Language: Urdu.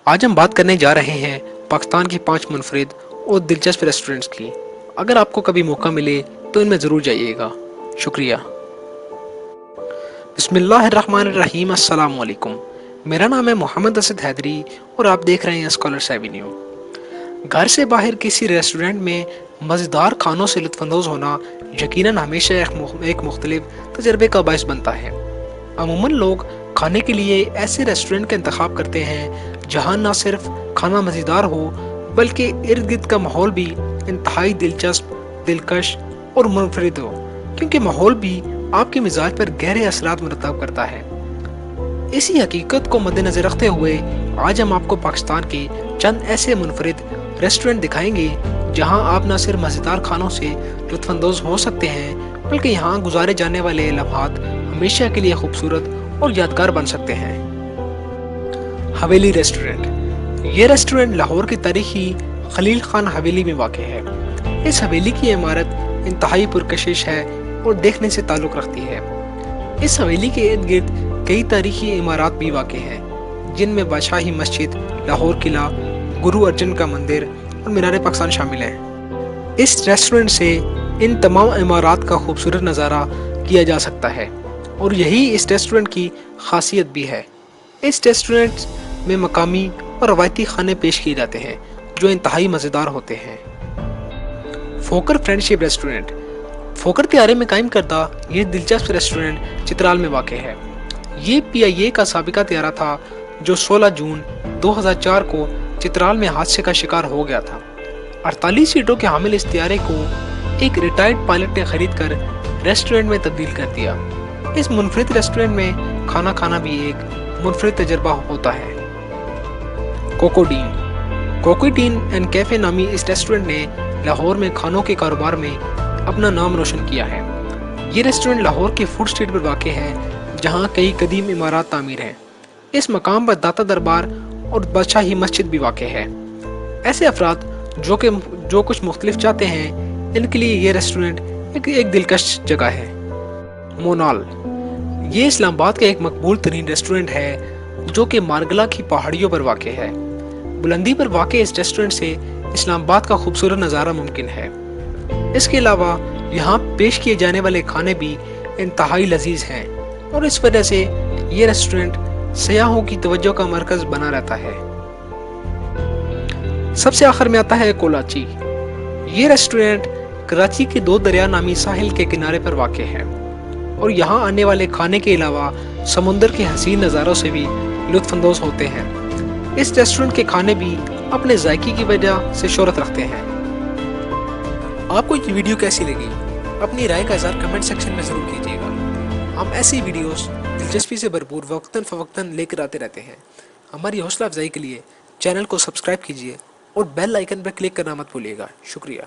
آج ہم بات کرنے جا رہے ہیں پاکستان کی 5 منفرد اور دلچسپ ریسٹورنٹس کی۔ اگر آپ کو کبھی موقع ملے تو ان میں ضرور جائیے گا۔ شکریہ۔ بسم اللہ الرحمن الرحیم۔ السلام علیکم۔ میرا نام ہے محمد اسد حیدری اور آپ دیکھ رہے ہیں اسکالرس ایوینیو۔ گھر سے باہر کسی ریسٹورنٹ میں مزیدار کھانوں سے لطف اندوز ہونا یقیناً ہمیشہ ایک مختلف تجربے کا باعث بنتا ہے۔ عموماً لوگ کھانے کے لیے ایسے ریسٹورنٹ کا انتخاب کرتے ہیں جہاں نہ صرف کھانا مزیدار ہو بلکہ ارد گرد کا ماحول بھی انتہائی دلچسپ، دلکش اور منفرد ہو، کیونکہ ماحول بھی آپ کے مزاج پر گہرے اثرات مرتب کرتا ہے۔ اسی حقیقت کو مد نظر رکھتے ہوئے آج ہم آپ کو پاکستان کے چند ایسے منفرد ریسٹورنٹ دکھائیں گے جہاں آپ نہ صرف مزیدار کھانوں سے لطف اندوز ہو سکتے ہیں بلکہ یہاں گزارے جانے والے لمحات ہمیشہ کے لیے خوبصورت اور یادگار بن سکتے ہیں۔ حویلی ریسٹورنٹ۔ یہ ریسٹورنٹ لاہور کی تاریخی خلیل خان حویلی میں واقع ہے۔ اس حویلی کی عمارت انتہائی پرکشش ہے اور دیکھنے سے تعلق رکھتی ہے۔ اس حویلی کے ارد گرد کئی تاریخی عمارات بھی واقع ہیں جن میں بادشاہی مسجد، لاہور قلعہ، گرو ارجن کا مندر اور مینار پاکستان شامل ہیں۔ اس ریسٹورنٹ سے ان تمام عمارات کا خوبصورت نظارہ کیا جا سکتا ہے اور یہی اس ریسٹورنٹ کی خاصیت بھی ہے۔ اس ریسٹورنٹ میں مقامی اور روایتی کھانے پیش کیے جاتے ہیں جو انتہائی مزیدار ہوتے ہیں۔ Fokker friendship restaurant. فوکر طیارے میں قائم کردہ یہ دلچسپ ریسٹورنٹ چترال میں واقع ہے۔ یہ PIA کا سابقہ طیارہ تھا جو 16 جون 2004 کو چترال میں حادثے کا شکار ہو گیا تھا۔ 48 سیٹوں کے حامل اس طیارے کو ایک ریٹائرڈ پائلٹ نے خرید کر ریسٹورنٹ میں تبدیل کر دیا۔ اس منفرد ریسٹورنٹ میں کھانا کھانا بھی ایک منفرد تجربہ ہوتا ہے۔ کوکوڈین اینڈ کیفے نامی اس ریسٹورنٹ نے لاہور میں کھانوں کے کاروبار میں اپنا نام روشن کیا ہے۔ یہ ریسٹورنٹ لاہور کے فوڈ اسٹریٹ پر واقع ہے جہاں کئی قدیم عمارات تعمیر ہیں۔ اس مقام پر داتا دربار اور بادشاہی مسجد بھی واقع ہے۔ ایسے افراد جو کچھ مختلف چاہتے ہیں ان کے لیے یہ ریسٹورنٹ ایک دلکش جگہ ہے۔ مونال۔ یہ اسلام آباد کا ایک مقبول ترین ریسٹورنٹ ہے جو کہ مارگلا کی پہاڑیوں پر واقع ہے۔ بلندی پر واقع اس ریسٹورنٹ سے اسلام آباد کا خوبصورت نظارہ ممکن ہے۔ اس کے علاوہ یہاں پیش کیے جانے والے کھانے بھی انتہائی لذیذ ہیں اور اس وجہ سے یہ ریسٹورنٹ سیاحوں کی توجہ کا مرکز بنا رہتا ہے۔ سب سے آخر میں آتا ہے کولاچی۔ یہ ریسٹورنٹ کراچی کے 2 دریا نامی ساحل کے کنارے پر واقع ہے اور یہاں آنے والے کھانے کے علاوہ سمندر کے حسین نظاروں سے بھی لطف اندوز ہوتے ہیں۔ اس ریسٹورنٹ کے کھانے بھی اپنے ذائقے کی وجہ سے شہرت رکھتے ہیں۔ آپ کو یہ ویڈیو کیسی لگی؟ اپنی رائے کا اظہار کمنٹ سیکشن میں ضرور کیجیے گا۔ ہم ایسی ویڈیوز دلچسپی سے بھرپور وقتاً فوقتاً لے کر آتے رہتے ہیں۔ ہماری حوصلہ افزائی کے لیے چینل کو سبسکرائب کیجیے اور بیل آئیکن پر کلک کرنا مت بھولیے گا۔ شکریہ۔